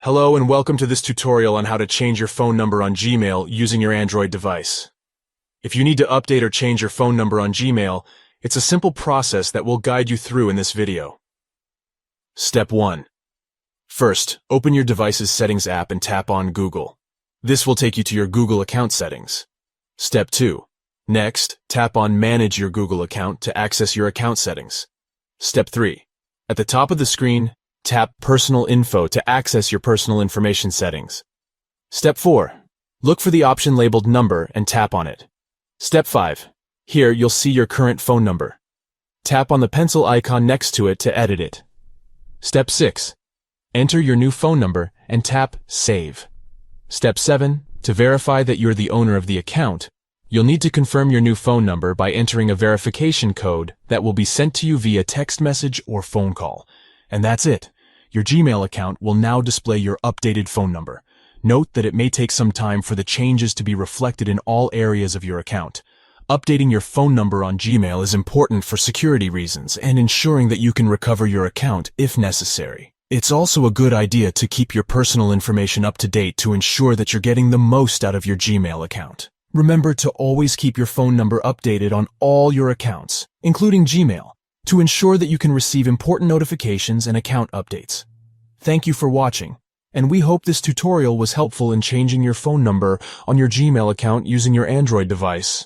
Hello and welcome to this tutorial on how to change your phone number on Gmail using your Android device. If you need to update or change your phone number on Gmail, it's a simple process that we'll guide you through in this video. Step 1. First, open your device's Settings app and tap on Google. This will take you to your Google account settings. Step 2. Next, tap on Manage your Google account to access your account settings. Step 3. At the top of the screen, tap Personal Info to access your personal information settings. Step 4. Look for the option labeled Number and tap on it. Step 5. Here you'll see your current phone number. Tap on the pencil icon next to it to edit it. Step 6. Enter your new phone number and tap Save. Step 7. To verify that you're the owner of the account, you'll need to confirm your new phone number by entering a verification code that will be sent to you via text message or phone call. And that's it. Your Gmail account will now display your updated phone number. Note that it may take some time for the changes to be reflected in all areas of your account. Updating your phone number on Gmail is important for security reasons and ensuring that you can recover your account if necessary. It's also a good idea to keep your personal information up to date to ensure that you're getting the most out of your Gmail account. Remember to always keep your phone number updated on all your accounts, including Gmail, to ensure that you can receive important notifications and account updates. Thank you for watching, and we hope this tutorial was helpful in changing your phone number on your Gmail account using your Android device.